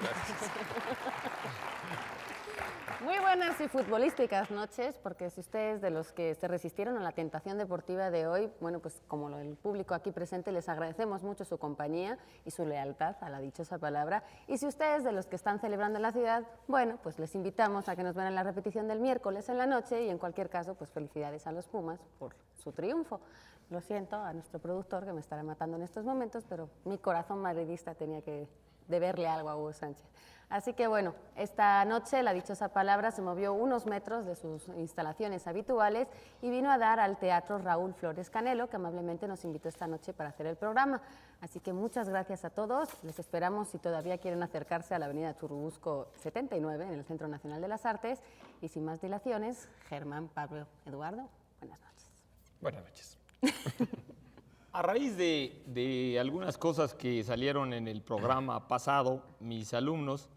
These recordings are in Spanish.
Gracias. Muy buenas y futbolísticas noches, porque si ustedes de los que se resistieron a la tentación deportiva de hoy, bueno, pues como el público aquí presente, les agradecemos mucho su compañía y su lealtad a la dichosa palabra. Y si ustedes de los que están celebrando en la ciudad, bueno, pues les invitamos a que nos vean en la repetición del miércoles en la noche y en cualquier caso, pues felicidades a los Pumas por su triunfo. Lo siento a nuestro productor que me estará matando en estos momentos, pero mi corazón madridista tenía que deberle algo a Hugo Sánchez. Así que bueno, esta noche la dichosa palabra se movió unos metros de sus instalaciones habituales y vino a dar al Teatro Raúl Flores Canelo, que amablemente nos invitó esta noche para hacer el programa. Así que muchas gracias a todos. Les esperamos si todavía quieren acercarse a la avenida Churubusco 79 en el Centro Nacional de las Artes. Y sin más dilaciones, Germán, Pablo, Eduardo, buenas noches. Buenas noches. A raíz de algunas cosas que salieron en el programa pasado, mis alumnos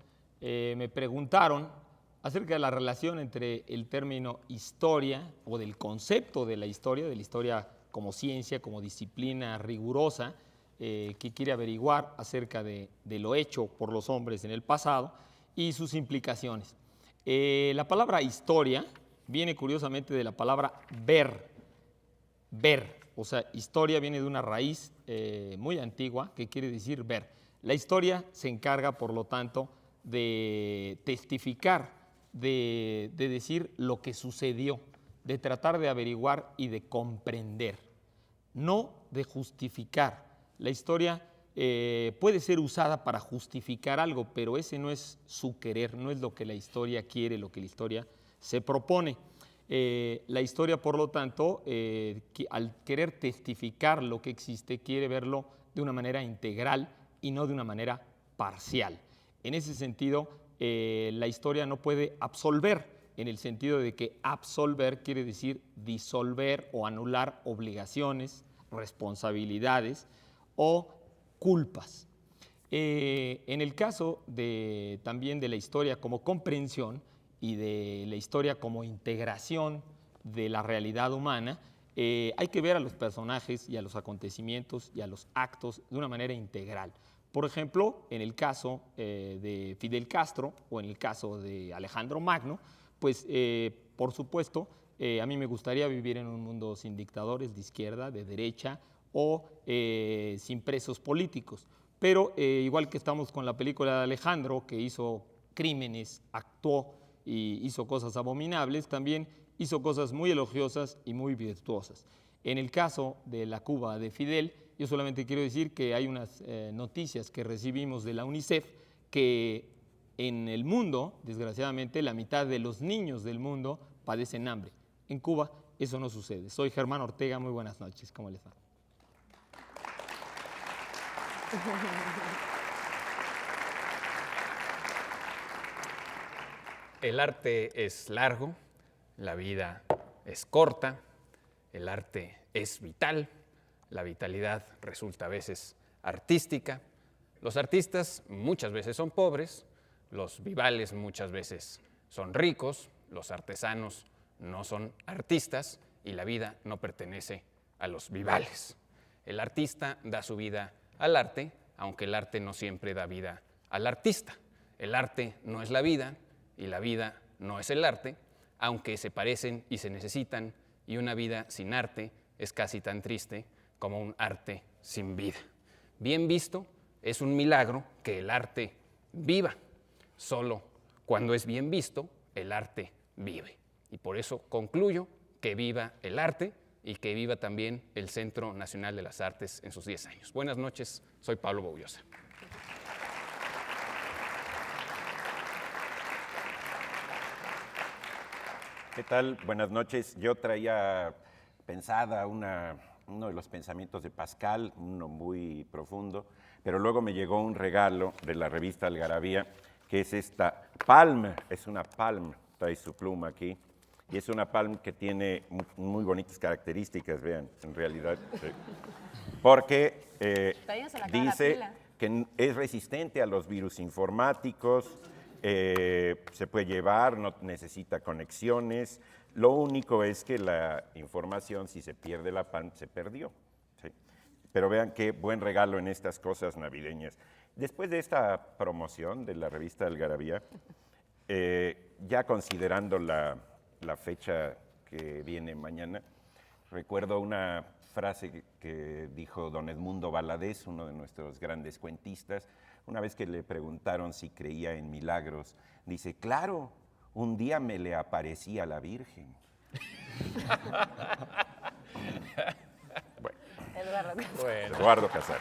me preguntaron acerca de la relación entre el término historia o del concepto de la historia como ciencia, como disciplina rigurosa, que quiere averiguar acerca de lo hecho por los hombres en el pasado y sus implicaciones. La palabra historia viene curiosamente de la palabra ver. O sea, historia viene de una raíz muy antigua que quiere decir ver. La historia se encarga, por lo tanto, de testificar, de decir lo que sucedió, de tratar de averiguar y de comprender, no de justificar. La historia puede ser usada para justificar algo, pero ese no es su querer, no es lo que la historia quiere, lo que la historia se propone. La historia, por lo tanto, al querer testificar lo que existe, quiere verlo de una manera integral y no de una manera parcial. En ese sentido, la historia no puede absolver, en el sentido de que absolver quiere decir disolver o anular obligaciones, responsabilidades o culpas. En el caso también de la historia como comprensión, y de la historia como integración de la realidad humana, hay que ver a los personajes y a los acontecimientos y a los actos de una manera integral. Por ejemplo, en el caso de Fidel Castro o en el caso de Alejandro Magno, pues por supuesto, a mí me gustaría vivir en un mundo sin dictadores de izquierda, de derecha o sin presos políticos. Pero igual que estamos con la película de Alejandro, que hizo crímenes, actuó y hizo cosas abominables, también hizo cosas muy elogiosas y muy virtuosas. En el caso de la Cuba de Fidel, yo solamente quiero decir que hay unas noticias que recibimos de la UNICEF que en el mundo, desgraciadamente, la mitad de los niños del mundo padecen hambre. En Cuba eso no sucede. Soy Germán Ortega, muy buenas noches. ¿Cómo les va? El arte es largo, la vida es corta, el arte es vital, la vitalidad resulta a veces artística. Los artistas muchas veces son pobres, los vivales muchas veces son ricos, los artesanos no son artistas y la vida no pertenece a los vivales. El artista da su vida al arte, aunque el arte no siempre da vida al artista. El arte no es la vida y la vida no es el arte, aunque se parecen y se necesitan, y una vida sin arte es casi tan triste como un arte sin vida. Bien visto, es un milagro que el arte viva. Solo cuando es bien visto, el arte vive. Y por eso concluyo que viva el arte y que viva también el Centro Nacional de las Artes en sus 10 años. Buenas noches, soy Pablo Boullosa. ¿Qué tal? Buenas noches. Yo traía pensada uno de los pensamientos de Pascal, uno muy profundo, pero luego me llegó un regalo de la revista Algarabía, que es esta palma, es una palma, trae su pluma aquí, y es una palma que tiene muy bonitas características, vean, en realidad, porque dice que es resistente a los virus informáticos, se puede llevar, no necesita conexiones. Lo único es que la información, si se pierde la PAN, se perdió. ¿Sí? Pero vean qué buen regalo en estas cosas navideñas. Después de esta promoción de la revista Algarabía, ya considerando la fecha que viene mañana, recuerdo una frase que dijo don Edmundo Valadez, uno de nuestros grandes cuentistas, una vez que le preguntaron si creía en milagros. Dice, claro, un día me le aparecía la Virgen. Bueno, Eduardo Casar.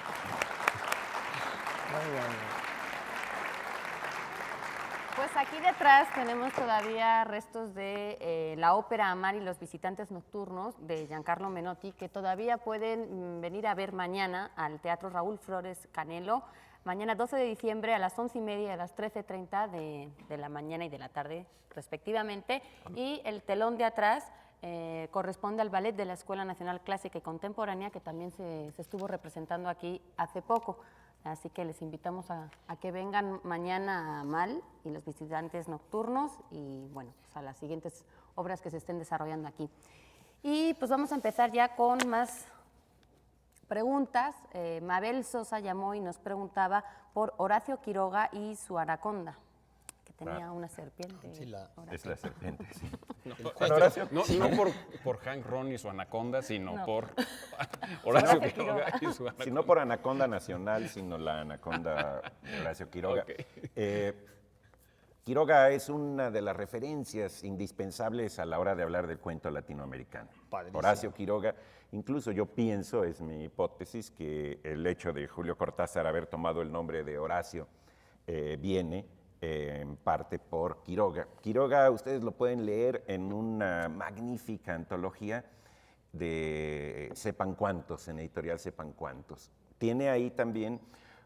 Muy bien. Pues aquí detrás tenemos todavía restos de la ópera Amar y los visitantes nocturnos de Giancarlo Menotti, que todavía pueden venir a ver mañana al Teatro Raúl Flores Canelo, mañana 12 de diciembre a las 11:30 y a las 13:30 de la mañana y de la tarde, respectivamente. Y el telón de atrás corresponde al ballet de la Escuela Nacional Clásica y Contemporánea, que también se estuvo representando aquí hace poco. Así que les invitamos a que vengan mañana a Mal y los visitantes nocturnos y bueno, pues a las siguientes obras que se estén desarrollando aquí. Y pues vamos a empezar ya con más preguntas. Mabel Sosa llamó y nos preguntaba por Horacio Quiroga y su anaconda, que tenía una serpiente. Sí, Es la serpiente, sí. Bueno, Horacio, no por Hank Ron y su anaconda, sino por Horacio Quiroga y su anaconda. Si no por Anaconda Nacional, sino la anaconda de Horacio Quiroga. Okay. Quiroga es una de las referencias indispensables a la hora de hablar del cuento latinoamericano. Padrísimo. Horacio Quiroga, incluso yo pienso, es mi hipótesis, que el hecho de Julio Cortázar haber tomado el nombre de Horacio viene en parte por Quiroga. Quiroga ustedes lo pueden leer en una magnífica antología de Sepan Cuántos, en editorial Sepan Cuántos. Tiene ahí también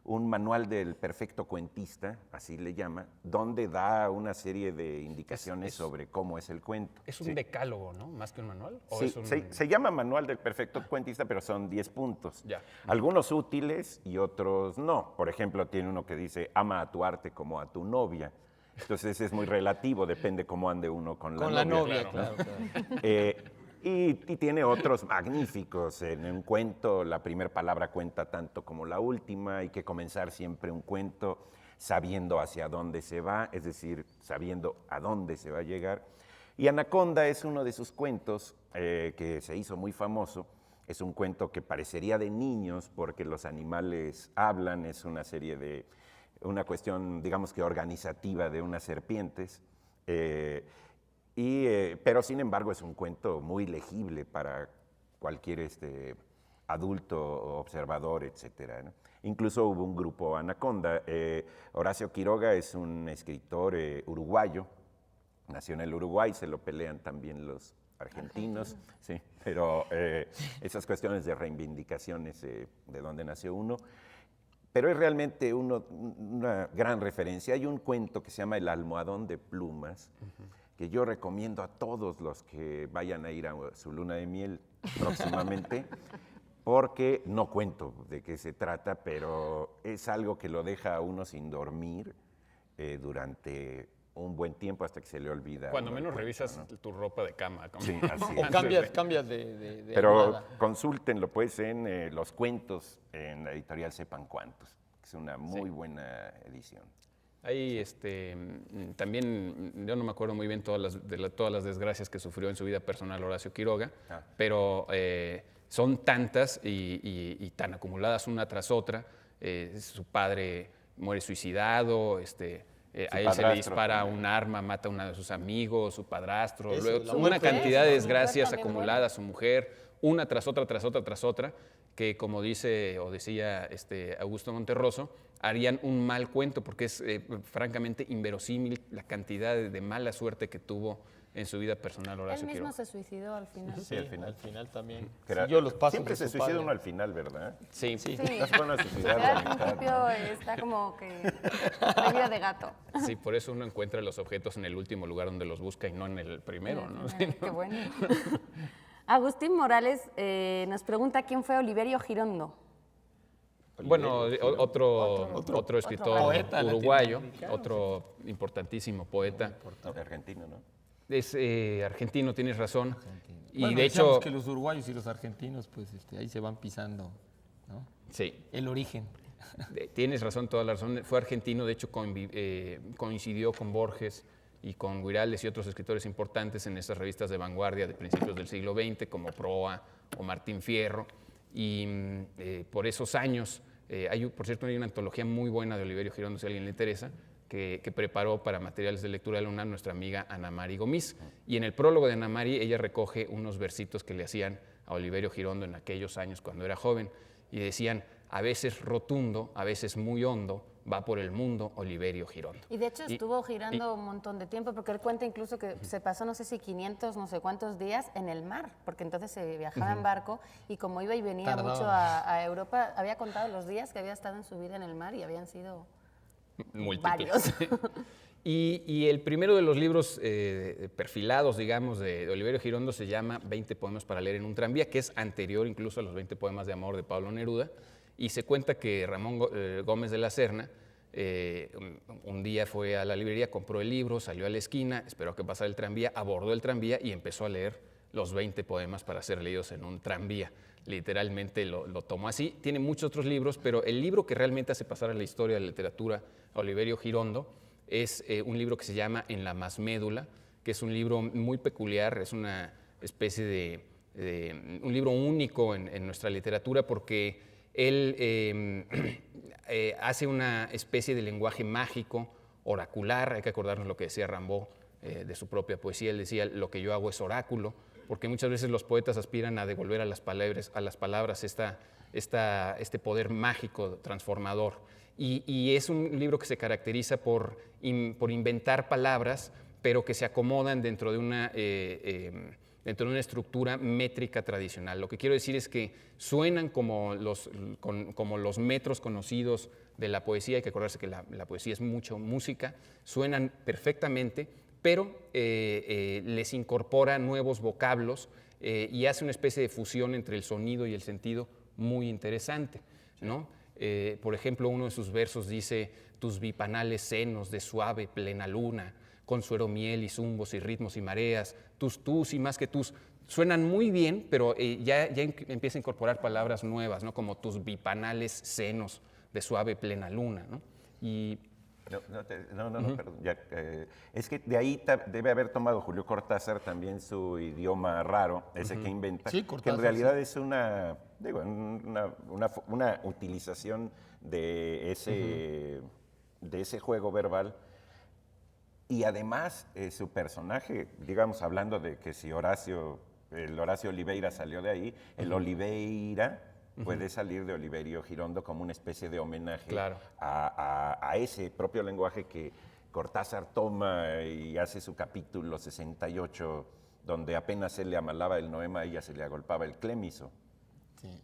un manual del perfecto cuentista, así le llama, donde da una serie de indicaciones sobre cómo es el cuento. ¿Es un decálogo, no? ¿Más que un manual? ¿O Sí, es un... se llama manual del perfecto cuentista, pero son 10 puntos. Ya. Algunos útiles y otros no. Por ejemplo, tiene uno que dice, ama a tu arte como a tu novia. Entonces es muy relativo, depende cómo ande uno con la novia. Claro. Y tiene otros magníficos. En un cuento, la primera palabra cuenta tanto como la última. Hay que comenzar siempre un cuento sabiendo hacia dónde se va, es decir, sabiendo a dónde se va a llegar. Y Anaconda es uno de sus cuentos que se hizo muy famoso. Es un cuento que parecería de niños porque los animales hablan, es una serie de, una cuestión, digamos que organizativa de unas serpientes. Pero sin embargo es un cuento muy legible para cualquier adulto, observador, etcétera, ¿no? Incluso hubo un grupo Anaconda. Horacio Quiroga es un escritor uruguayo, nació en el Uruguay, se lo pelean también los argentinos, sí, pero esas cuestiones de reivindicaciones de dónde nació uno. Pero es realmente una gran referencia. Hay un cuento que se llama El almohadón de plumas, que yo recomiendo a todos los que vayan a ir a su luna de miel próximamente, porque no cuento de qué se trata, pero es algo que lo deja a uno sin dormir durante un buen tiempo hasta que se le olvida. Cuando menos cuento, revisas ¿no? tu ropa de cama. Como... Sí, así O es. cambias de Pero almohada. consúltenlo pues en los cuentos en la editorial Sepan Cuántos, que es una muy buena edición. Ahí también, yo no me acuerdo muy bien todas las desgracias que sufrió en su vida personal Horacio Quiroga, pero son tantas y tan acumuladas una tras otra. Su padre muere suicidado, a él se le dispara un arma, mata a uno de sus amigos, su padrastro, Eso, luego la una muerte. cantidad de Su desgracias mujer también acumuladas, su mujer, una tras otra, tras otra, tras otra, que como dice o decía Augusto Monterroso, harían un mal cuento porque es francamente inverosímil la cantidad de mala suerte que tuvo en su vida personal Horacio Él mismo Quiroga. se suicidó al final. Sí, al final. al final también. Que era- Siguió los pasos Siempre de se su suicida padre. uno al final, ¿verdad? Sí, Sí. No se van a suicidar a la Al mitad, principio ¿no? está como que de vida de gato. sí, por eso uno encuentra los objetos en el último lugar donde los busca y no en el primero, ¿no? Qué bueno. Agustín Morales nos pregunta quién fue Oliverio Girondo. Bueno, otro escritor poeta uruguayo, latinoamericano, otro importantísimo poeta. Argentino, ¿no? Es argentino, tienes razón. Y Bueno, de decíamos hecho, que los uruguayos y los argentinos, pues ahí se van pisando, ¿no? Sí. el origen. Tienes razón, toda la razón. Fue argentino, de hecho coincidió con Borges y con Guiraldes y otros escritores importantes en esas revistas de vanguardia de principios del siglo XX, como Proa o Martín Fierro. Y por esos años, por cierto, hay una antología muy buena de Oliverio Girondo, si a alguien le interesa, que preparó para materiales de lectura de la UNAM nuestra amiga Ana Mari Gomis. Y en el prólogo de Ana Mari, ella recoge unos versitos que le hacían a Oliverio Girondo en aquellos años cuando era joven, y decían: a veces rotundo, a veces muy hondo, va por el mundo Oliverio Girondo. Y de hecho estuvo girando un montón de tiempo, porque él cuenta incluso que se pasó no sé si 500, no sé cuántos días en el mar, porque entonces se viajaba en barco y como iba y venía mucho a Europa, había contado los días que había estado en su vida en el mar y habían sido varios. Y el primero de los libros perfilados, digamos, de Oliverio Girondo se llama 20 poemas para leer en un tranvía, que es anterior incluso a los 20 poemas de amor de Pablo Neruda. Y se cuenta que Ramón Gómez de la Serna un día fue a la librería, compró el libro, salió a la esquina, esperó a que pasara el tranvía, abordó el tranvía y empezó a leer los 20 poemas para ser leídos en un tranvía. Literalmente lo tomó así. Tiene muchos otros libros, pero el libro que realmente hace pasar a la historia de la literatura a Oliverio Girondo es un libro que se llama En la Masmédula, que es un libro muy peculiar, es una especie de un libro único en nuestra literatura, porque él hace una especie de lenguaje mágico, oracular. Hay que acordarnos lo que decía Rimbaud de su propia poesía. Él decía: lo que yo hago es oráculo, porque muchas veces los poetas aspiran a devolver a las palabras este poder mágico, transformador. Y es un libro que se caracteriza por inventar palabras, pero que se acomodan dentro de una estructura métrica tradicional. Lo que quiero decir es que suenan como los metros conocidos de la poesía. Hay que acordarse que la poesía es mucho música, suenan perfectamente, pero les incorpora nuevos vocablos y hace una especie de fusión entre el sonido y el sentido muy interesante, ¿no? Por ejemplo, uno de sus versos dice: tus bipanales senos de suave plena luna, con suero miel y zumbos y ritmos y mareas, tus y más que tus. Suenan muy bien, pero ya empieza a incorporar palabras nuevas, ¿no? Como tus bipanales senos de suave plena luna, ¿no? Y No, perdón. Es que de ahí debe haber tomado Julio Cortázar también su idioma raro, ese que inventa, Sí, que Cortázar, en realidad sí. es una utilización de ese juego verbal. Y además su personaje, digamos, hablando de que si el Horacio Oliveira salió de ahí, el Oliveira puede salir de Oliverio Girondo como una especie de homenaje Claro. a ese propio lenguaje que Cortázar toma y hace su capítulo 68, donde apenas él le amalaba el noema, a ella se le agolpaba el clémiso. Sí.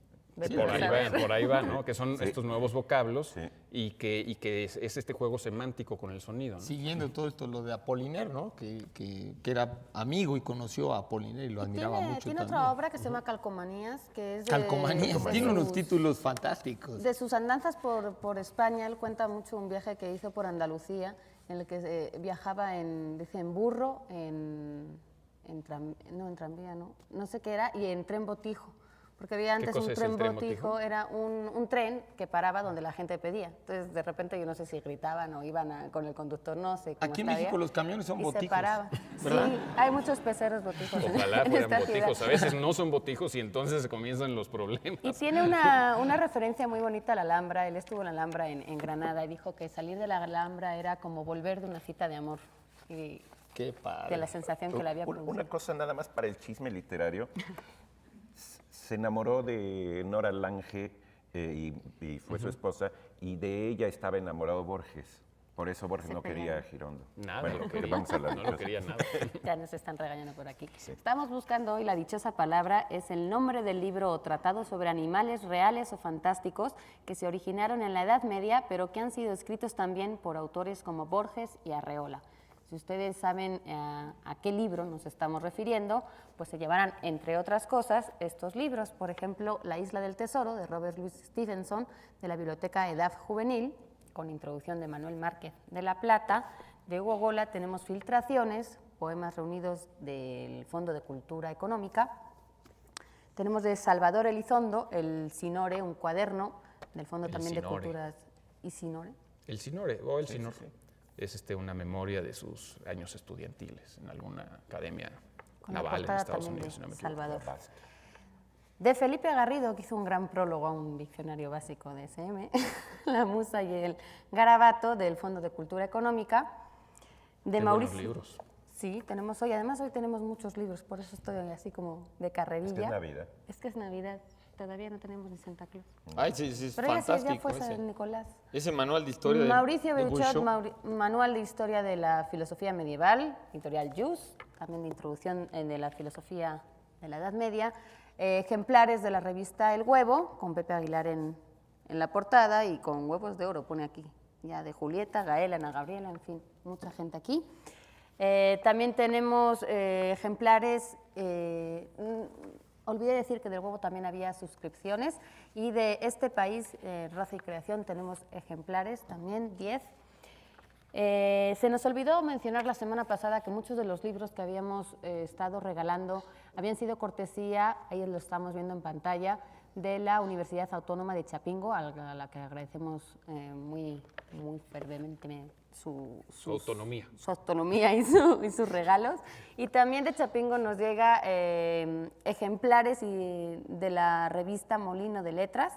por ahí va, ¿no? Que son estos nuevos vocablos, Sí. y que es este juego semántico con el sonido, ¿no? Siguiendo todo esto, lo de Apollinaire, ¿no? Que era amigo y conoció a Apollinaire y lo admiraba mucho Tiene también. otra obra que se llama Calcomanías, que es de... Calcomanías, tiene unos sus- títulos fantásticos. De sus andanzas por España. Él cuenta mucho un viaje que hizo por Andalucía, en el que viajaba dice, en burro, en tranvía, no sé qué era, y en tren botijo. Porque había antes cosa un es tren el tren botijo, botijo? era un tren que paraba donde la gente pedía. Entonces, de repente, yo no sé si gritaban o iban con el conductor, no sé cómo Aquí en estaría, México los camiones son y botijos, se paraba. ¿verdad? Sí, hay muchos peceros botijos Ojalá en fueran esta ciudad. botijos. A veces no son botijos y entonces comienzan los problemas. Y tiene una referencia muy bonita a la Alhambra. Él estuvo en la Alhambra en Granada y dijo que salir de la Alhambra era como volver de una cita de amor. Y Qué padre. de la sensación que le había producido. Una cosa nada más para el chisme literario. Se enamoró de Nora Lange y fue su esposa, y de ella estaba enamorado Borges. Por eso Borges Se no quería pelearon. a Girondo. Nada, Bueno, lo quería. vamos a la No lo dichosa. quería nada. Ya nos están regañando por aquí. Estamos buscando hoy la dichosa palabra, es el nombre del libro o tratado sobre animales reales o fantásticos que se originaron en la Edad Media, pero que han sido escritos también por autores como Borges y Arreola. Si ustedes saben a qué libro nos estamos refiriendo, pues se llevarán, entre otras cosas, estos libros. Por ejemplo, La Isla del Tesoro, de Robert Louis Stevenson, de la Biblioteca Edad Juvenil, con introducción de Manuel Márquez de la Plata. De Hugo Gola tenemos Filtraciones, poemas reunidos del Fondo de Cultura Económica. Tenemos de Salvador Elizondo, El Sinore, un cuaderno del Fondo El también de Sinore. Culturas Isinore. El Sinore, o el Sinor, sí. es una memoria de sus años estudiantiles en alguna academia Con la naval en portada Estados también Unidos, de si no me equivoco. Salvador. De Felipe Garrido, que hizo un gran prólogo a un diccionario básico de SM, La Musa y el Garabato, del Fondo de Cultura Económica. De Qué Mauricio. buenos libros. Sí, tenemos hoy, además hoy tenemos muchos libros, por eso estoy así como de carrerilla. Es que es Navidad. Es que es Navidad, todavía no tenemos ni Santa Claus. Ay, sí, sí, es Pero ya fantástico fue ese. San Nicolás. Ese manual de historia Mauricio de Beuchot, Bouchot. Manual de Historia de la Filosofía Medieval, editorial Jus, también de Introducción de la Filosofía de la Edad Media, ejemplares de la revista El Huevo, con Pepe Aguilar en la portada y con huevos de oro, pone aquí, ya de Julieta, Gael, Ana Gabriela, en fin, mucha gente aquí. También tenemos ejemplares, olvidé decir que del Huevo también había suscripciones, y de Este País, Raza y Creación, tenemos ejemplares también, 10. Se nos olvidó mencionar la semana pasada que muchos de los libros que habíamos estado regalando habían sido cortesía, ahí lo estamos viendo en pantalla, de la Universidad Autónoma de Chapingo, a la que agradecemos muy fervientemente su autonomía. Su autonomía y sus regalos. Y también de Chapingo nos llega ejemplares de la revista Molino de Letras,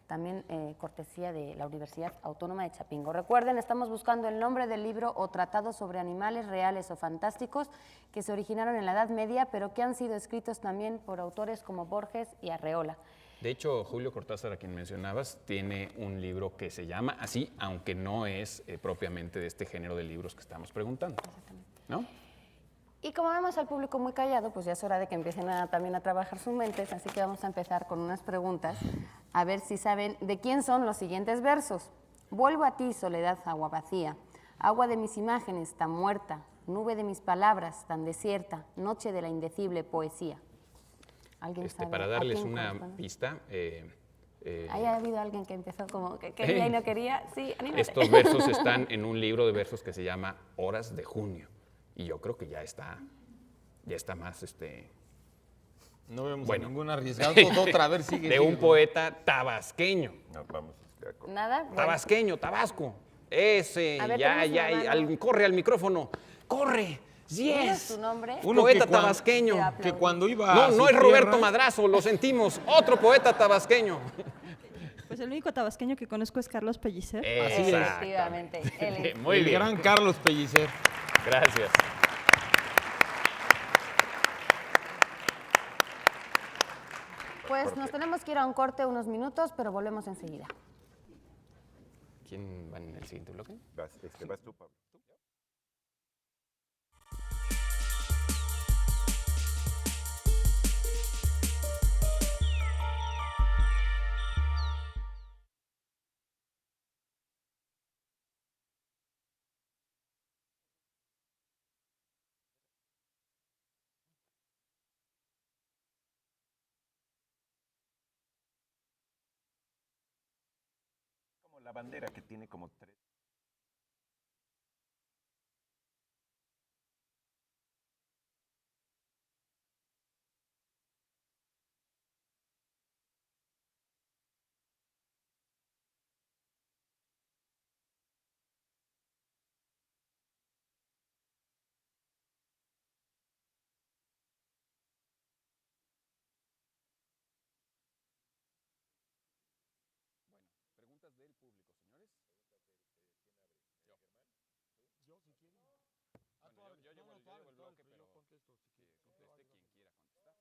también cortesía de la Universidad Autónoma de Chapingo. Recuerden, estamos buscando el nombre del libro o tratado sobre animales reales o fantásticos que se originaron en la Edad Media, pero que han sido escritos también por autores como Borges y Arreola. De hecho, Julio Cortázar, a quien mencionabas, tiene un libro que se llama así, aunque no es propiamente de este género de libros que estamos preguntando. ¿No? Y como vemos al público muy callado, pues ya es hora de que empiecen también a trabajar sus mentes, así que vamos a empezar con unas preguntas, a ver si saben de quién son los siguientes versos. Vuelvo a ti, soledad, agua vacía, agua de mis imágenes tan muerta, nube de mis palabras tan desierta, noche de la indecible poesía. ¿Alguien sabe Para a darles quién una corresponde? pista, ¿Ahí ha habido alguien que empezó como que quería y no quería? Sí, anímate. estos versos están en un libro de versos que se llama Horas de Junio. Y yo creo que ya está más, No vemos Bueno. a ningún arriesgado. Otra, a ver, sigue. de un poeta tabasqueño. No, vamos con- ¿Nada? Bueno, Tabasqueño, Tabasco. Ese, A ver, ya, tenemos ya, una mano. corre al micrófono. ¡Corre! ¿tienes ¡Yes! tu nombre? Uno Poeta que cuan- tabasqueño. Que cuando iba No, a no su es Roberto tierra- Madrazo, lo sentimos. Otro poeta tabasqueño. Pues el único tabasqueño que conozco es Carlos Pellicer. Efectivamente. Él es. Muy el bien. gran Carlos Pellicer. Gracias. Pues nos tenemos que ir a un corte unos minutos, pero volvemos enseguida. ¿Quién va en el siguiente bloque? vas tú, Pablo. Como la bandera que tiene como tres. Preguntas del público, señores. Yo, si quieren. Bueno, yo llevo el bloque, pero contesto. que conteste quien quiera contestar.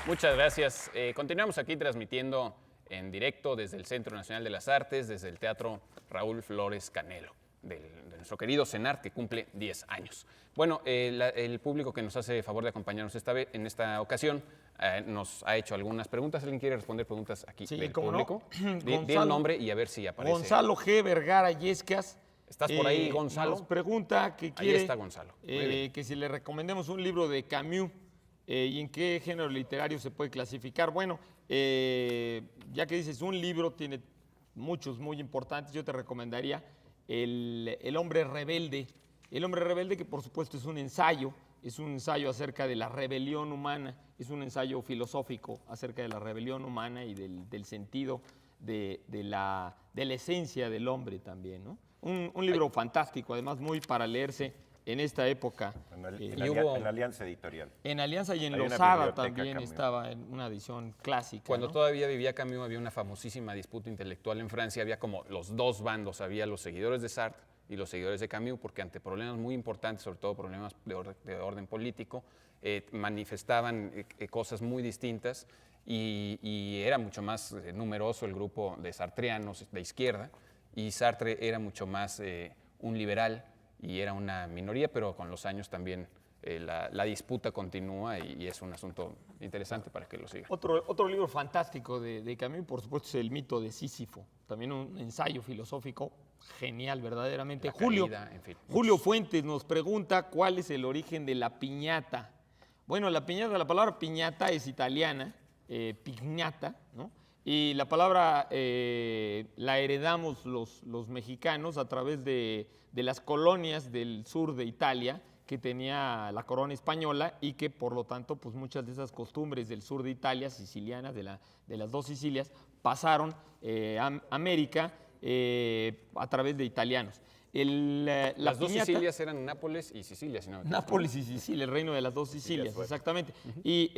Muchas gracias. Continuamos aquí transmitiendo en directo desde el Centro Nacional de las Artes, desde el Teatro Raúl Flores Canelo, de nuestro querido CENART, que cumple 10 años. Bueno, el público que nos hace favor de acompañarnos en esta ocasión nos ha hecho algunas preguntas. ¿Alguien quiere responder preguntas aquí Sí, del cómo no. público? Di Gonzalo- el nombre y a ver si aparece. Gonzalo G. Vergara Yescas. ¿Estás por ahí, Gonzalo? Nos pregunta que quiere está Gonzalo. Muy bien. que si le recomendemos un libro de Camus y en qué género literario se puede clasificar. Bueno, ya que dices un libro, tiene muchos muy importantes. Yo te recomendaría El hombre rebelde. El hombre rebelde, que por supuesto es un ensayo acerca de la rebelión humana, es un ensayo filosófico acerca de la rebelión humana y del sentido de la esencia del hombre también, ¿no? Un libro fantástico, además muy para leerse en esta época. En Alianza Editorial. En Alianza y en Hay una Losada biblioteca también Camus. estaba en una edición clásica. Cuando ¿no? todavía vivía Camus había una famosísima disputa intelectual en Francia, había como los dos bandos, había los seguidores de Sartre y los seguidores de Camus, porque ante problemas muy importantes, sobre todo problemas de orden político, manifestaban cosas muy distintas y era mucho más numeroso el grupo de sartreanos de izquierda, y Sartre era mucho más un liberal y era una minoría, pero con los años también la disputa continúa y es un asunto interesante para que lo siga. Otro libro fantástico de Camus, por supuesto, es El mito de Sísifo, también un ensayo filosófico genial, verdaderamente. La caída, en fin. Julio Fuentes nos pregunta cuál es el origen de la piñata. Bueno, la palabra piñata es italiana, pignata, ¿no? Y la palabra la heredamos los mexicanos a través de las colonias del sur de Italia que tenía la corona española y que por lo tanto pues muchas de esas costumbres del sur de Italia, sicilianas, de las dos Sicilias, pasaron a América a través de italianos. Las dos Sicilias eran Nápoles y Sicilia, si no me equivoco. Nápoles y Sicilia, el reino de las dos Sicilias, exactamente. Y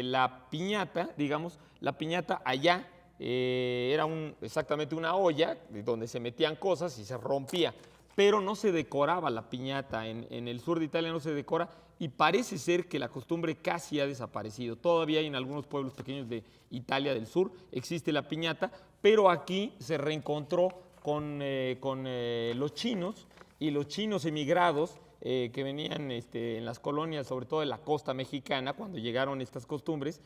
la piñata, digamos, la piñata allá era exactamente una olla donde se metían cosas y se rompía, pero no se decoraba la piñata. En el sur de Italia no se decora y parece ser que la costumbre casi ha desaparecido. Todavía hay en algunos pueblos pequeños de Italia del sur existe la piñata, pero aquí se reencontró con los chinos y los chinos emigrados que venían en las colonias, sobre todo de la costa mexicana, cuando llegaron estas costumbres,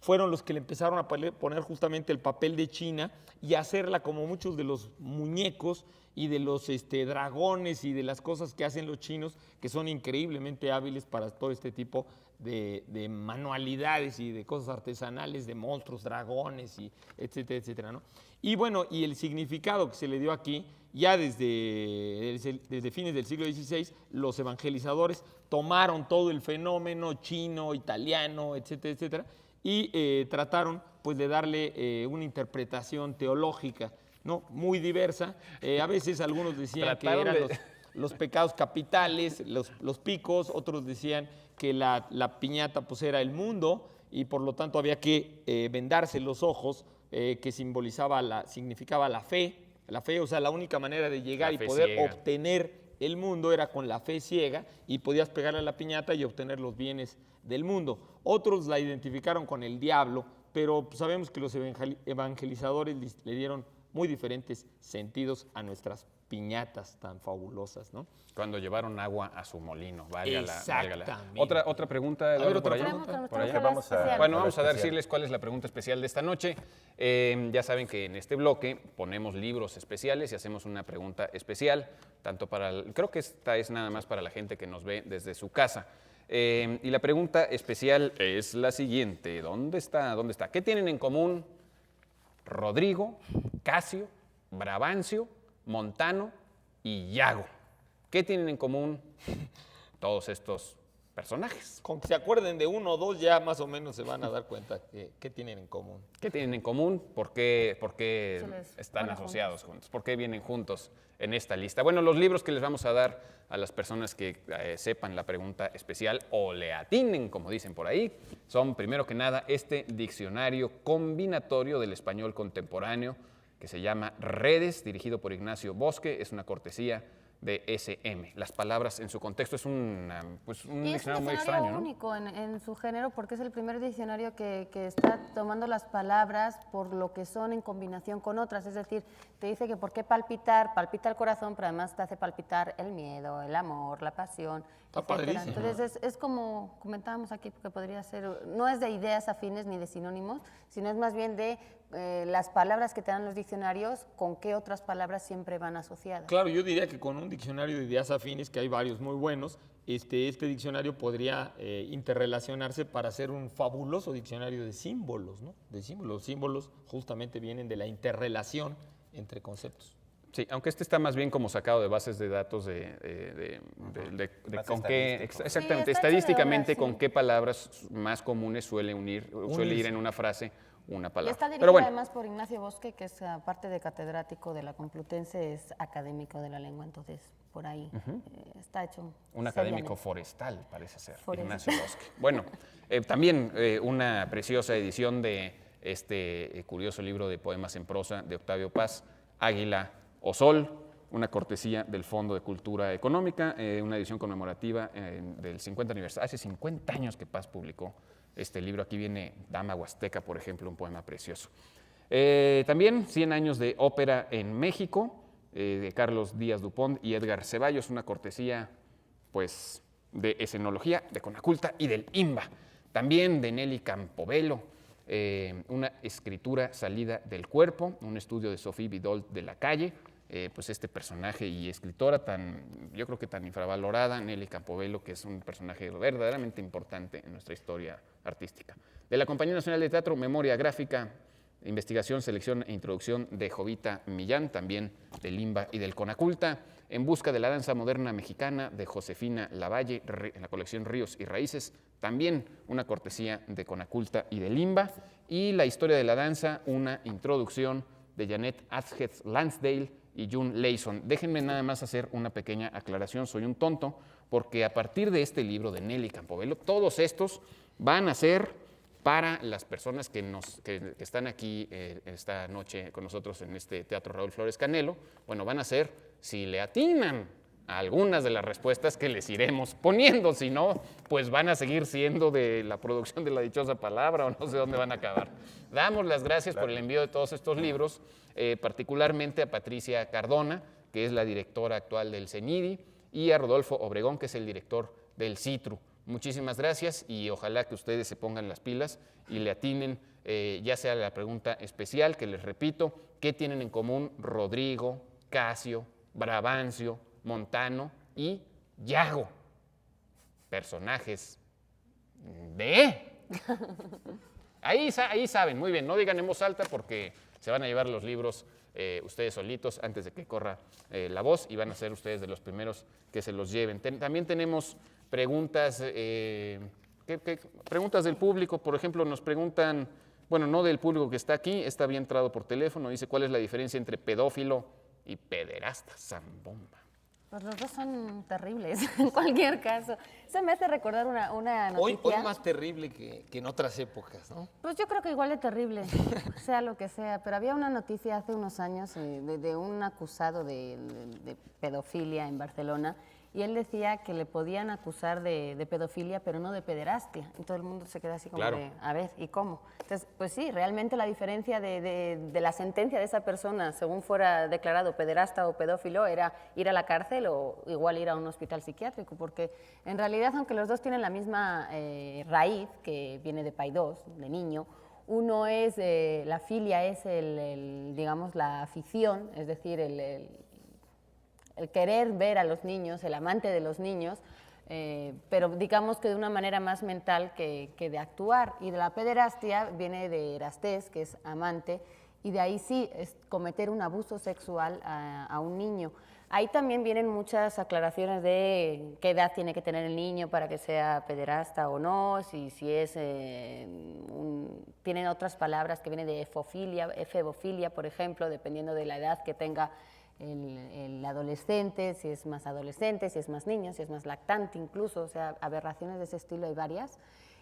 fueron los que le empezaron a poner justamente el papel de China y hacerla como muchos de los muñecos y de los dragones y de las cosas que hacen los chinos, que son increíblemente hábiles para todo este tipo de manualidades y de cosas artesanales, de monstruos, dragones, y etcétera, etcétera, ¿no? Y bueno, y el significado que se le dio aquí, ya desde fines del siglo XVI, los evangelizadores tomaron todo el fenómeno chino, italiano, etcétera, etcétera, y trataron pues de darle una interpretación teológica, ¿no? Muy diversa. A veces algunos decían que eran los pecados capitales, los picos, otros decían que la piñata pues era el mundo y por lo tanto había que vendarse los ojos, que significaba la fe, o sea, la única manera de llegar y poder ciega. obtener el mundo era con la fe ciega y podías pegarle a la piñata y obtener los bienes del mundo. Otros la identificaron con el diablo, pero sabemos que los evangelizadores le dieron muy diferentes sentidos a nuestras piñatas tan fabulosas, ¿no? Cuando llevaron agua a su molino, válgala. Exactamente. Otra pregunta, Eduardo, por allá. Por allá. vamos a Bueno, vamos a decirles cuál es la pregunta especial de esta noche. Ya saben que en este bloque ponemos libros especiales y hacemos una pregunta especial, tanto creo que esta es nada más para la gente que nos ve desde su casa. Y la pregunta especial es la siguiente. ¿Dónde está? ¿Qué tienen en común Rodrigo, Casio, Brabancio, Montano y Yago? ¿Qué tienen en común todos estos personajes? Con que se acuerden de uno o dos ya más o menos se van a dar cuenta qué tienen en común. ¿Qué tienen en común? ¿Por qué Se les están pone asociados juntos? ¿Por qué vienen juntos en esta lista? Bueno, los libros que les vamos a dar a las personas que sepan la pregunta especial o le atinen, como dicen por ahí, son primero que nada este diccionario combinatorio del español contemporáneo que se llama Redes, dirigido por Ignacio Bosque, es una cortesía de SM. Las palabras en su contexto es un diccionario muy extraño, ¿no? Único en su género porque es el primer diccionario que está tomando las palabras por lo que son en combinación con otras. Es decir, te dice que por qué palpita el corazón, pero además te hace palpitar el miedo, el amor, la pasión, Está etcétera. padrísimo. Entonces es como comentábamos aquí, que podría ser, no es de ideas afines ni de sinónimos, sino es más bien de las palabras que te dan los diccionarios, ¿con qué otras palabras siempre van asociadas? Claro, yo diría que con un diccionario de ideas afines, que hay varios muy buenos, este diccionario podría interrelacionarse para hacer un fabuloso diccionario de símbolos, ¿no? De símbolos. Los símbolos justamente vienen de la interrelación entre conceptos. Sí, aunque este está más bien como sacado de bases de datos de Más con qué, estadístico. exactamente, Sí, está hecho de estadísticamente obras, sí. con qué palabras más comunes suele ir en una frase una Y palabra. está dirigido Pero bueno, además por Ignacio Bosque, que es aparte de catedrático de la Complutense, es académico de la lengua, entonces por ahí está hecho. un académico forestal parece ser, Forestal. Ignacio Bosque. Bueno, también una preciosa edición de este curioso libro de poemas en prosa de Octavio Paz, Águila o Sol, una cortesía del Fondo de Cultura Económica, una edición conmemorativa del 50 aniversario. Hace 50 años que Paz publicó este libro. Aquí viene Dama Huasteca, por ejemplo, un poema precioso. También 100 años de ópera en México, de Carlos Díaz Dupont y Edgar Ceballos, una cortesía pues, de escenología, de Conaculta y del IMBA. También de Nelly Campobello, una escritura salida del cuerpo, un estudio de Sophie Bidolt de la Calle, pues este personaje y escritora yo creo que tan infravalorada, Nelly Campobello, que es un personaje verdaderamente importante en nuestra historia artística. De la Compañía Nacional de Teatro, Memoria Gráfica, Investigación, Selección e Introducción de Jovita Millán, también del IMBA y del Conaculta, En busca de la danza moderna mexicana de Josefina Lavalle, en la colección Ríos y Raíces, también una cortesía de Conaculta y del IMBA, y La historia de la danza, una introducción de Janet Adjet Lansdale y June Leison. Déjenme nada más hacer una pequeña aclaración, soy un tonto, porque a partir de este libro de Nelly Campobello, todos estos van a ser para las personas que están aquí esta noche con nosotros en este Teatro Raúl Flores Canelo. Bueno, van a ser, si le atinan a algunas de las respuestas que les iremos poniendo, si no, pues van a seguir siendo de la producción de La Dichosa Palabra o no sé dónde van a acabar. Damos las gracias por el envío de todos estos libros, particularmente a Patricia Cardona, que es la directora actual del CENIDI, y a Rodolfo Obregón, que es el director del CITRU. Muchísimas gracias y ojalá que ustedes se pongan las pilas y le atinen, ya sea la pregunta especial, que les repito, ¿qué tienen en común Rodrigo, Casio, Brabancio, Montano y Yago? Personajes de... Ahí saben, muy bien, no digan en voz alta porque se van a llevar los libros ustedes solitos antes de que corra la voz y van a ser ustedes de los primeros que se los lleven. También tenemos preguntas, preguntas del público, por ejemplo, nos preguntan, bueno, no del público que está aquí, está bien entrado por teléfono, dice cuál es la diferencia entre pedófilo y pederasta, zambomba. Pues los dos son terribles, en cualquier caso. Eso me hace recordar una noticia. Hoy más terrible que en otras épocas, ¿no? Pues yo creo que igual de terrible, sea lo que sea. Pero había una noticia hace unos años de un acusado de pedofilia en Barcelona. Y él decía que le podían acusar de pedofilia, pero no de pederastia. Y todo el mundo se queda así como Claro. de, a ver, ¿y cómo? Entonces, pues sí, realmente la diferencia de la sentencia de esa persona, según fuera declarado pederasta o pedófilo, era ir a la cárcel o igual ir a un hospital psiquiátrico. Porque en realidad, aunque los dos tienen la misma raíz, que viene de paidós, de niño, uno es, la filia es digamos, la afición, es decir, el querer ver a los niños, el amante de los niños, pero digamos que de una manera más mental que de actuar. Y de la pederastia viene de erastés, que es amante, y de ahí sí es cometer un abuso sexual a un niño. Ahí también vienen muchas aclaraciones de qué edad tiene que tener el niño para que sea pederasta o no, si es, tienen otras palabras que vienen de efebofilia, por ejemplo, dependiendo de la edad que tenga el adolescente, si es más adolescente, si es más niño, si es más lactante incluso, o sea, aberraciones de ese estilo hay varias.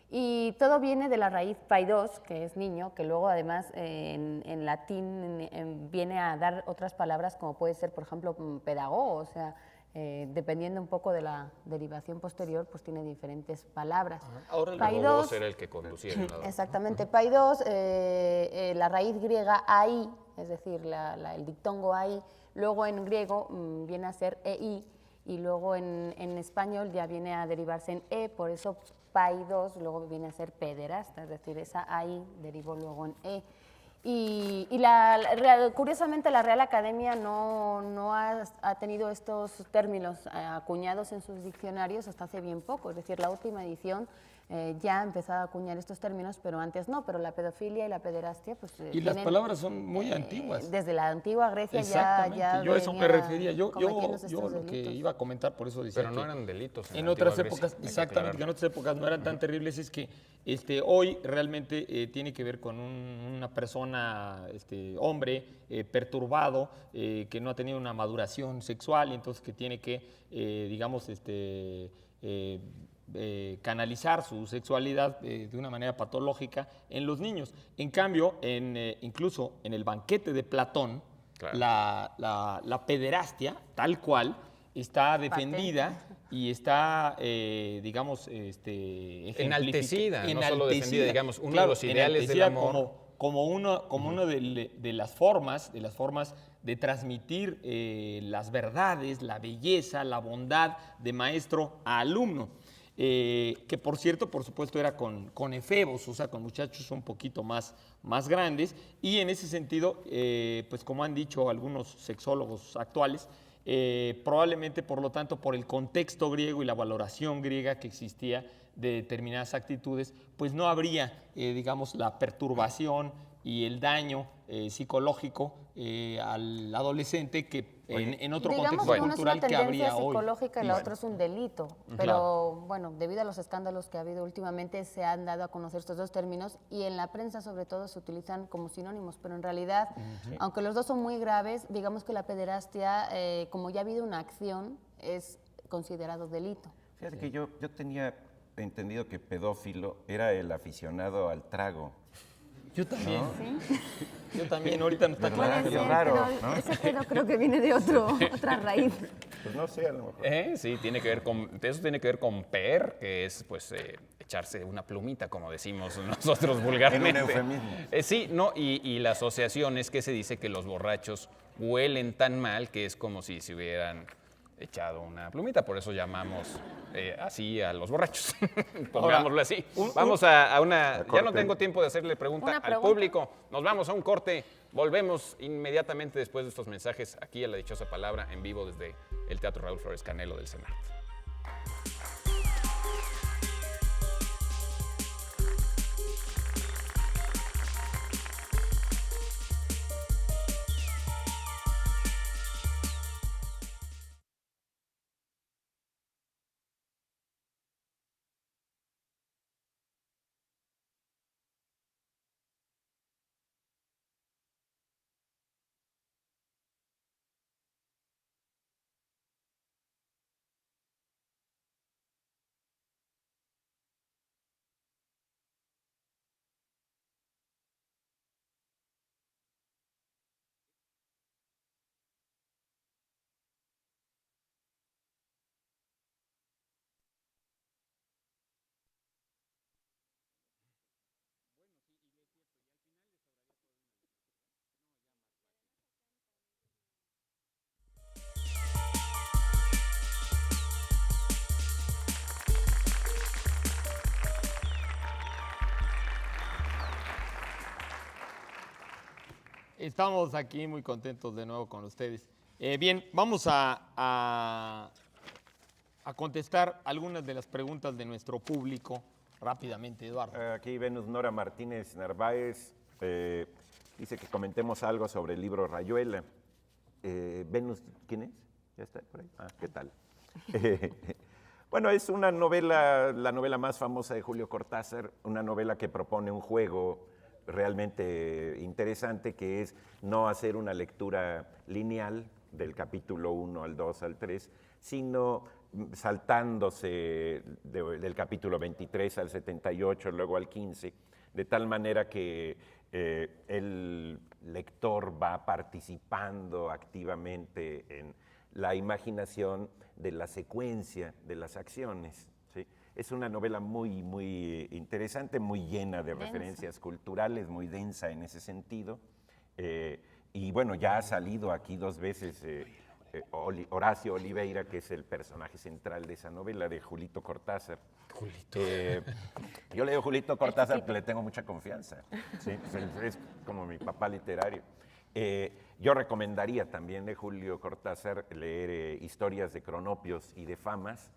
Y todo viene de la raíz paidos, que es niño, que luego además en latín viene a dar otras palabras como puede ser, por ejemplo, pedagogo, o sea, dependiendo un poco de la derivación posterior, pues tiene diferentes palabras. Ahora el Paidos era el que conducía el nadador. Exactamente, paidos, la raíz griega ai, es decir, el diptongo ai, luego en griego viene a ser ei, y luego en español ya viene a derivarse en e, por eso paidos luego viene a ser pederasta, es decir, esa ai derivó luego en e. Curiosamente la Real Academia no ha tenido estos términos acuñados en sus diccionarios hasta hace bien poco, es decir, la última edición ya ha empezado a acuñar estos términos, pero antes no, pero la pedofilia y la pederastia pues Y las palabras son muy antiguas. desde la antigua Grecia Exactamente, ya yo a eso me venía refería. Yo cometiéndose lo estos que delitos. iba a comentar, por eso decía Pero no que eran delitos. en la otras antigua épocas, Grecia, hay que exactamente, que en aclararlo. otras épocas no eran tan terribles, es que hoy realmente tiene que ver con una persona, hombre, perturbado, que no ha tenido una maduración sexual y entonces que tiene que, digamos, canalizar su sexualidad de una manera patológica en los niños. En cambio, incluso en el banquete de Platón, Claro. la pederastia, tal cual, está defendida y está, digamos, Enaltecida, no solo defendida, digamos, uno de los ideales del enaltecida amor. como uno de las formas de transmitir las verdades, la belleza, la bondad de maestro a alumno. Que por cierto, por supuesto, era con efebos, o sea, con muchachos un poquito más grandes, y en ese sentido, pues como han dicho algunos sexólogos actuales, probablemente, por lo tanto, por el contexto griego y la valoración griega que existía de determinadas actitudes, pues no habría, digamos, la perturbación y el daño psicológico al adolescente que en otro Digamos contexto que uno es una cultural que tendencia habría hoy. psicológica y la Bueno. otra es un delito. Pero bueno, debido a los escándalos que ha habido últimamente, se han dado a conocer estos dos términos y en la prensa sobre todo se utilizan como sinónimos, pero en realidad, aunque los dos son muy graves, digamos que la pederastia, como ya ha habido una acción, es considerado delito. Fíjate que yo tenía entendido que pedófilo era el aficionado al trago. Yo también. Yo también, ahorita no está ¿Verdad? claro. Qué raro, pero ¿no? ese pedo creo que viene de otra raíz. Pues no sé, a lo mejor. Sí, tiene que ver eso tiene que ver con per, que es pues echarse una plumita, como decimos nosotros vulgarmente. En un eufemismo. Sí, no, y la asociación es que se dice que los borrachos huelen tan mal que es como si se hubieran echado una plumita, por eso llamamos así a los borrachos. Pongámoslo así. Vamos a una... Ya no corte. tengo tiempo de hacerle pregunta ¿Una al pregunta? público. Nos vamos a un corte. Volvemos inmediatamente después de estos mensajes aquí a La Dichosa Palabra en vivo desde el Teatro Raúl Flores Canelo del Senado. Estamos aquí muy contentos de nuevo con ustedes. Bien, vamos a contestar algunas de las preguntas de nuestro público rápidamente, Eduardo. Aquí Venus Nora Martínez Narváez dice que comentemos algo sobre el libro Rayuela. Venus, ¿quién es? ¿Ya está por ahí? Ah, ¿qué tal? Bueno, es una novela, la novela más famosa de Julio Cortázar, una novela que propone un juego realmente interesante, que es no hacer una lectura lineal del capítulo 1 al 2 al 3, sino saltándose del capítulo 23 al 78, luego al 15, de tal manera que el lector va participando activamente en la imaginación de la secuencia de las acciones, ¿sí? Es una novela muy, muy interesante, muy llena de referencias culturales, muy densa en ese sentido. Y bueno, ya ha salido aquí 2 veces Horacio Oliveira, que es el personaje central de esa novela, de Julito Cortázar. Julito. Yo leo Julito Cortázar porque le tengo mucha confianza. ¿Sí? Es como mi papá literario. Yo recomendaría también de Julio Cortázar leer Historias de Cronopios y de Famas,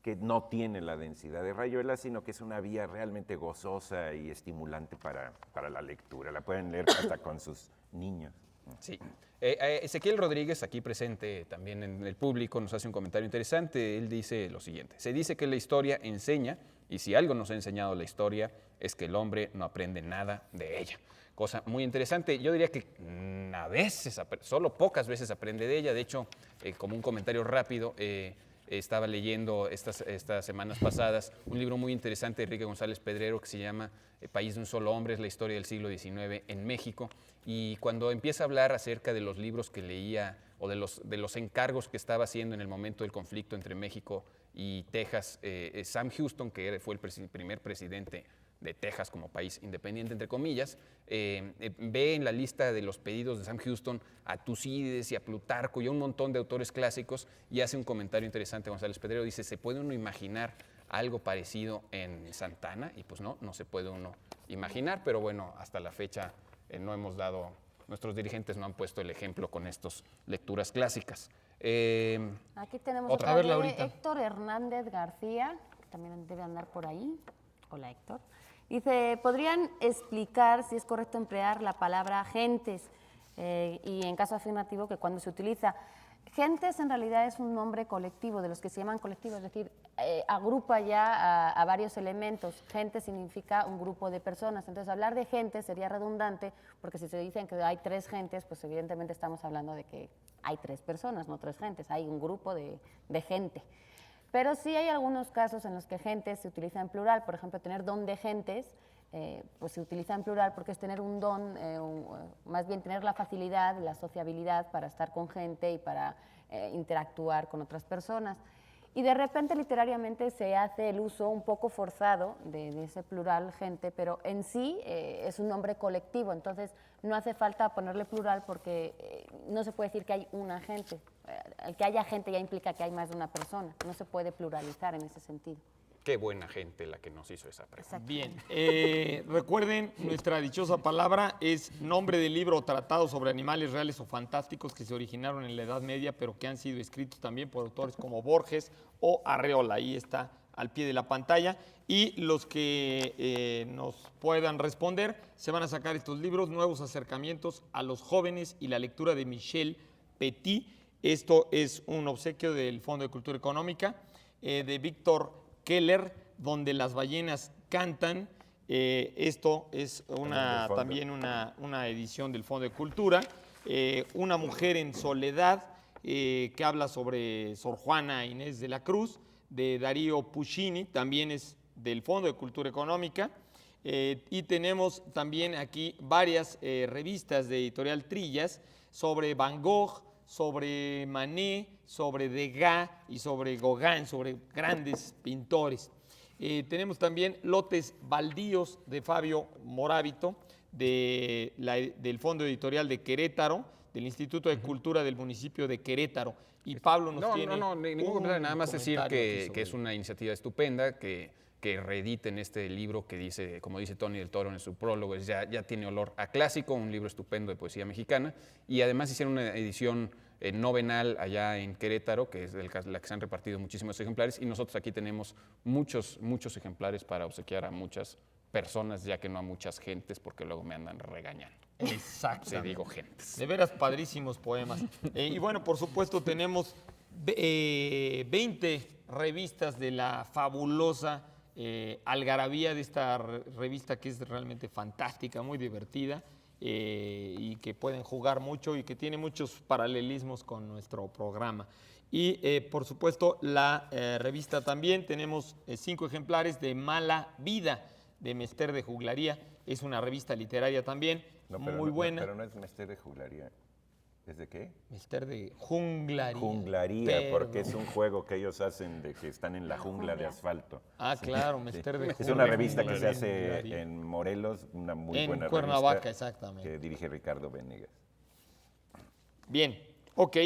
que no tiene la densidad de Rayuela, sino que es una vía realmente gozosa y estimulante para la lectura. La pueden leer hasta con sus niños. Sí. Ezequiel Rodríguez, aquí presente también en el público, nos hace un comentario interesante. Él dice lo siguiente: se dice que la historia enseña, y si algo nos ha enseñado la historia es que el hombre no aprende nada de ella. Cosa muy interesante. Yo diría que a veces, solo pocas veces aprende de ella. De hecho, como un comentario rápido, estaba leyendo estas semanas pasadas un libro muy interesante de Enrique González Pedrero que se llama País de un solo hombre, es la historia del siglo XIX en México. Y cuando empieza a hablar acerca de los libros que leía o de los encargos que estaba haciendo en el momento del conflicto entre México y Texas, Sam Houston, que fue el primer presidente de Texas como país independiente, entre comillas, ve en la lista de los pedidos de Sam Houston a Tucídides y a Plutarco y a un montón de autores clásicos, y hace un comentario interesante González Pedrero. Dice: ¿se puede uno imaginar algo parecido en Santana? Y pues no se puede uno imaginar, pero bueno, hasta la fecha nuestros dirigentes no han puesto el ejemplo con estas lecturas clásicas. Aquí tenemos otra. otra A ver, de Laurita. Héctor Hernández García, que también debe andar por ahí. Hola, Héctor. Dice: ¿podrían explicar si es correcto emplear la palabra gentes y en caso afirmativo que cuando se utiliza? Gentes en realidad es un nombre colectivo, de los que se llaman colectivos, es decir, agrupa ya a varios elementos. Gente significa un grupo de personas, entonces hablar de gente sería redundante, porque si se dicen que hay 3 gentes, pues evidentemente estamos hablando de que hay 3 personas, no 3 gentes, hay un grupo de gente. Pero sí hay algunos casos en los que gentes se utiliza en plural, por ejemplo, tener don de gentes, pues se utiliza en plural porque es tener un don, más bien tener la facilidad, la sociabilidad para estar con gente y para interactuar con otras personas. Y de repente literariamente se hace el uso un poco forzado de ese plural gente, pero en sí es un nombre colectivo, entonces no hace falta ponerle plural porque no se puede decir que hay una gente. El que haya gente ya implica que hay más de una persona, no se puede pluralizar en ese sentido. Qué buena gente la que nos hizo esa pregunta. Bien, recuerden, nuestra dichosa palabra es nombre del libro o tratado sobre animales reales o fantásticos que se originaron en la Edad Media, pero que han sido escritos también por autores como Borges o Arreola. Ahí está al pie de la pantalla. Y los que nos puedan responder se van a sacar estos libros, Nuevos acercamientos a los jóvenes y la lectura de Michel Petit. Esto es un obsequio del Fondo de Cultura Económica, de Víctor Keller, donde las ballenas cantan. Esto es también una edición del Fondo de Cultura. Una mujer en soledad, que habla sobre Sor Juana Inés de la Cruz, de Darío Puccini, también es del Fondo de Cultura Económica. Y tenemos también aquí varias revistas de Editorial Trillas sobre Van Gogh, sobre Manet, sobre Degas y sobre Gauguin, sobre grandes pintores. Tenemos también lotes baldíos de Fabio Morábito, del Fondo Editorial de Querétaro, del Instituto de Cultura del municipio de Querétaro. Y Pablo nos tiene ningún comentario, nada más decir comentario que es una iniciativa estupenda, que reediten este libro que dice, como dice Tony del Toro en su prólogo, ya tiene olor a clásico, un libro estupendo de poesía mexicana, y además hicieron una edición novenal allá en Querétaro, que es la que se han repartido muchísimos ejemplares, y nosotros aquí tenemos muchos ejemplares para obsequiar a muchas personas, ya que no a muchas gentes, porque luego me andan regañando. Exacto. Se digo gentes. De veras padrísimos poemas. Y bueno, por supuesto, tenemos 20 revistas de la fabulosa algarabía de esta revista, que es realmente fantástica, muy divertida, y que pueden jugar mucho y que tiene muchos paralelismos con nuestro programa. Y por supuesto, la revista también, tenemos 5 ejemplares de Mala Vida, de Mester de Juglaría. Es una revista literaria también, muy buena. Pero no es Mester de Juglaría. ¿Es de qué? Mester de Junglaría. Junglaría, porque es un juego que ellos hacen de que están en la jungla de asfalto. Ah, claro, Mester de Es una revista que se Junglaría. hace en Morelos, una muy buena En Cuernavaca, revista exactamente. que dirige Ricardo Venegas. Bien, Ok,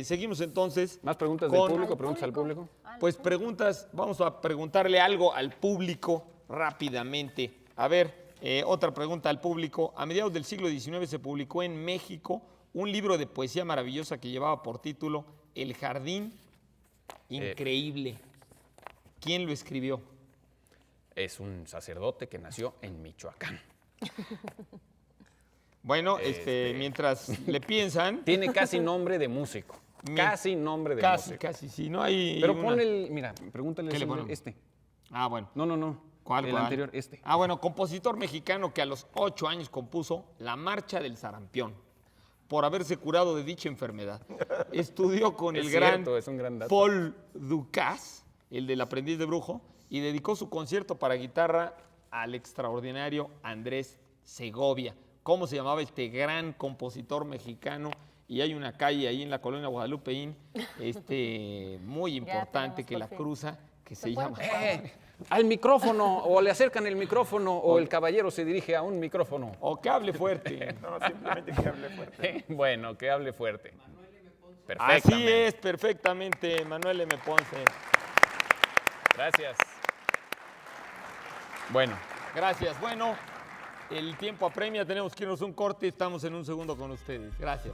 seguimos entonces. ¿Más preguntas con- del público? ¿Preguntas al público? Pues preguntas, vamos a preguntarle algo al público rápidamente. A ver, otra pregunta al público. A mediados del siglo XIX se publicó en México un libro de poesía maravillosa que llevaba por título El Jardín Increíble. ¿Quién lo escribió? Es un sacerdote que nació en Michoacán. Bueno, mientras le piensan, Tiene casi nombre de músico. Casi nombre de músico. casi, si no hay Pero una- ponle el, mira, pregúntale ¿Qué le el ponemos? este. Ah, bueno. No. ¿Cuál? El anterior, este. Ah, bueno, compositor mexicano que a los 8 años compuso La Marcha del Sarampión por haberse curado de dicha enfermedad. Estudió con Es el cierto, es un gran dato. Paul Dukas, el del aprendiz de brujo, y dedicó su concierto para guitarra al extraordinario Andrés Segovia. ¿Cómo se llamaba este gran compositor mexicano? Y hay una calle ahí en la colonia Guadalupeín, muy importante tenemos que por la fin. cruza, que se puede llama... Al micrófono, o le acercan el micrófono, o el caballero se dirige a un micrófono. O que hable fuerte. No, simplemente que hable fuerte. Bueno, que hable fuerte. Así Perfectamente. es, perfectamente, Manuel M. Ponce. Gracias. Bueno, Gracias. Bueno, el tiempo apremia, tenemos que irnos un corte, estamos en un segundo con ustedes. Gracias.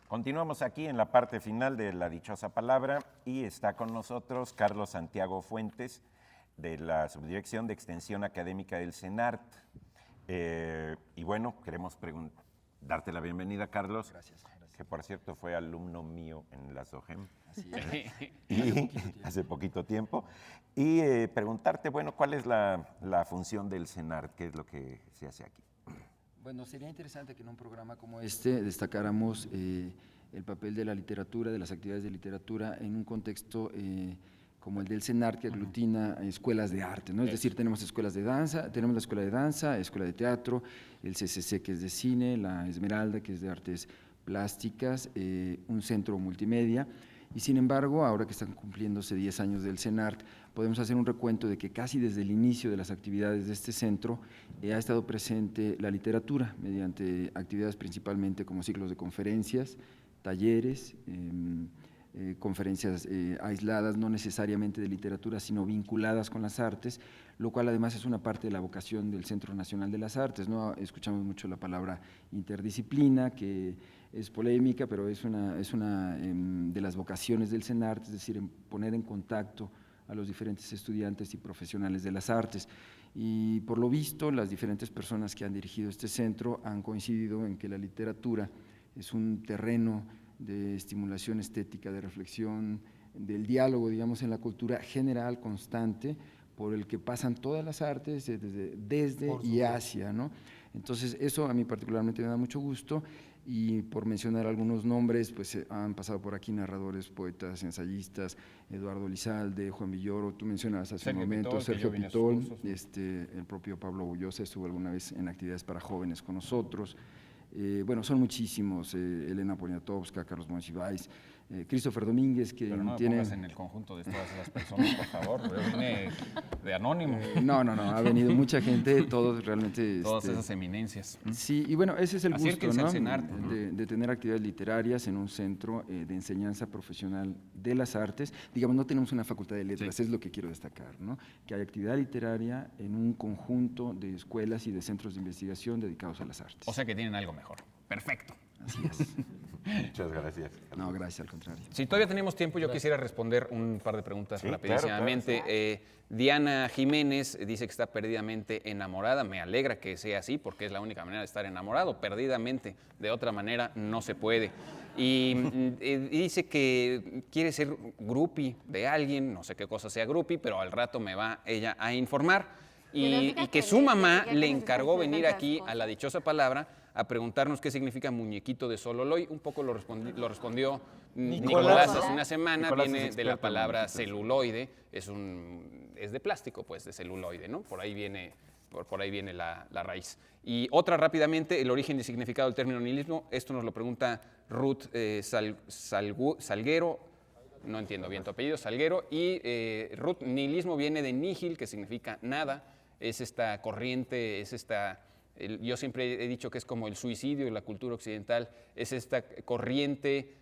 Continuamos aquí en la parte final de La Dichosa Palabra y está con nosotros Carlos Santiago Fuentes de la Subdirección de Extensión Académica del CENART. Y bueno, queremos darte la bienvenida, Carlos. Gracias. Que por cierto fue alumno mío en la SOGEM. Así es. Y hace poquito tiempo. Y preguntarte, bueno, ¿cuál es la función del CENART? ¿Qué es lo que se hace aquí? Bueno, sería interesante que en un programa como este destacáramos el papel de la literatura, de las actividades de literatura en un contexto como el del CENART, que aglutina escuelas de arte, ¿no? Es decir, tenemos escuelas de danza, tenemos la escuela de danza, escuela de teatro, el CCC, que es de cine, la Esmeralda, que es de artes plásticas, un centro multimedia. Y sin embargo, ahora que están cumpliéndose 10 años del CENART, podemos hacer un recuento de que casi desde el inicio de las actividades de este centro ha estado presente la literatura mediante actividades principalmente como ciclos de conferencias, talleres, conferencias aisladas, no necesariamente de literatura, sino vinculadas con las artes, lo cual además es una parte de la vocación del Centro Nacional de las Artes, ¿no? Escuchamos mucho la palabra interdisciplina, que es polémica, pero es una de las vocaciones del CENART, es decir, poner en contacto a los diferentes estudiantes y profesionales de las artes. Y por lo visto, las diferentes personas que han dirigido este centro han coincidido en que la literatura es un terreno de estimulación estética, de reflexión, del diálogo, digamos, en la cultura general, constante, por el que pasan todas las artes desde y hacia, ¿no? Entonces, eso a mí particularmente me da mucho gusto. Y por mencionar algunos nombres, pues han pasado por aquí narradores, poetas, ensayistas, Eduardo Lizalde, Juan Villoro, tú mencionabas hace un momento, Sergio Pitol, el propio Pablo Bullosa estuvo alguna vez en actividades para jóvenes con nosotros. Bueno, son muchísimos, Elena Poniatowska, Carlos Monsiváis, Christopher Domínguez, que Pero no tiene... pongas en el conjunto de todas esas personas, por favor. Yo vine de anónimo. No, ha venido mucha gente, todos realmente... Todas esas eminencias. Sí, y bueno, ese es el gusto, Acérquense ¿no? al CENART. De tener actividades literarias en un centro de enseñanza profesional de las artes. Digamos, no tenemos una facultad de letras, es lo que quiero destacar, ¿no? Que hay actividad literaria en un conjunto de escuelas y de centros de investigación dedicados a las artes. O sea que tienen algo mejor. Perfecto. Así es. Muchas gracias. No, gracias, al contrario. Si todavía tenemos tiempo, yo quisiera responder un par de preguntas Sí, rapidísimamente. claro. Diana Jiménez dice que está perdidamente enamorada. Me alegra que sea así, porque es la única manera de estar enamorado, perdidamente. De otra manera, no se puede. Y dice que quiere ser groupie de alguien, no sé qué cosa sea groupie, pero al rato me va ella a informar. Y que su mamá le encargó venir aquí a la dichosa palabra a preguntarnos qué significa muñequito de Sololoy. Un poco lo respondió Nicolás hace una semana. Nicolás Viene es de la experto en palabra muñequitos. celuloide, es de plástico, pues, de celuloide, ¿no? Por ahí viene la raíz. Y otra rápidamente, el origen y significado del término nihilismo. Esto nos lo pregunta Ruth Salguero. No entiendo bien tu apellido, Salguero. Y Ruth, nihilismo viene de nihil, que significa nada. Es esta corriente, yo siempre he dicho que es como el suicidio de la cultura occidental, es esta corriente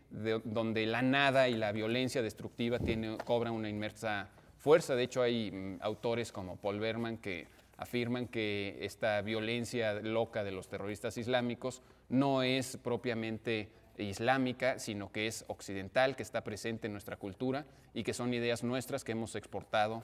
donde la nada y la violencia destructiva cobra una inmensa fuerza. De hecho, hay autores como Paul Berman que afirman que esta violencia loca de los terroristas islámicos no es propiamente islámica, sino que es occidental, que está presente en nuestra cultura y que son ideas nuestras que hemos exportado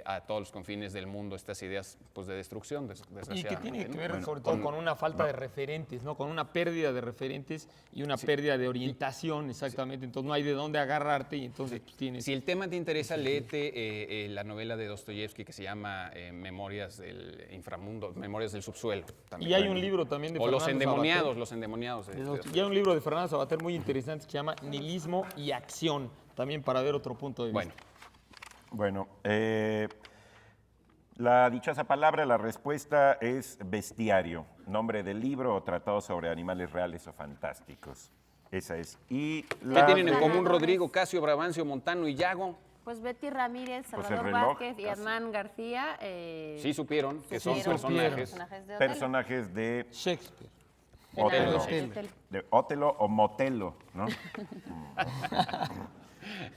a todos los confines del mundo, estas ideas, pues, de destrucción, desgraciadamente. Y que tiene que ¿no? ver sobre todo con una falta de referentes, ¿no? Con una pérdida de referentes y una pérdida de orientación, exactamente. Entonces no hay de dónde agarrarte y entonces pues, tienes... Si el tema te interesa, léete la novela de Dostoyevsky que se llama Memorias del inframundo, Memorias del subsuelo. También. Y hay un libro también de O Los Fernando endemoniados, Sabater. Los endemoniados. Y hay un libro de Fernando Sabater muy interesante que se llama Nihilismo y Acción, también para ver otro punto de vista. Bueno, la dichosa palabra, la respuesta es bestiario, nombre del libro o tratado sobre animales reales o fantásticos. Esa es. Y ¿Qué la tienen en de- común Rodrigo, Casio, Brabancio, Montano y Yago? Pues Betty Ramírez, Pues el Salvador reloj, Vázquez y casi. Hernán García. Sí supieron que son supieron. personajes. Personajes de Otelo. personajes de Shakespeare. Otelo. Otelo. De Otelo o Motelo, ¿no?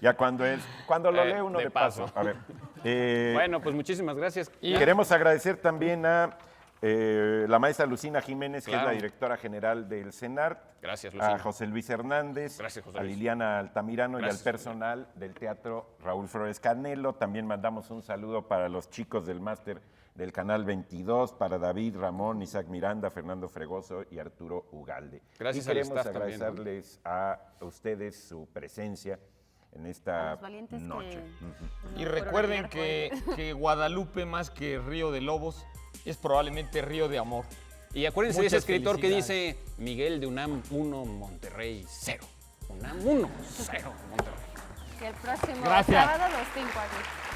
Ya cuando lo lee uno de de paso. paso. A ver. Bueno, pues muchísimas gracias. Queremos agradecer también a la maestra Lucina Jiménez, que es Claro. la directora general del CENART. Gracias, Lucina. A José Luis Hernández. Gracias, José a Luis. Liliana Altamirano Gracias, y al personal del Teatro Raúl Flores Canelo. También mandamos un saludo para los chicos del máster del Canal 22, para David, Ramón, Isaac Miranda, Fernando Fregoso y Arturo Ugalde. Gracias y al queremos staff también, ¿no? agradecerles a ustedes su presencia en A esta los valientes noche. que Y no recuerden fueron ayer, que Guadalupe, más que Río de Lobos, es probablemente Río de Amor. Y acuérdense de ese Muchas escritor que felicidades. dice Miguel de UNAM 1, Monterrey 0. UNAM 1, 0, Monterrey. Que el próximo Gracias. sábado los 5 aquí.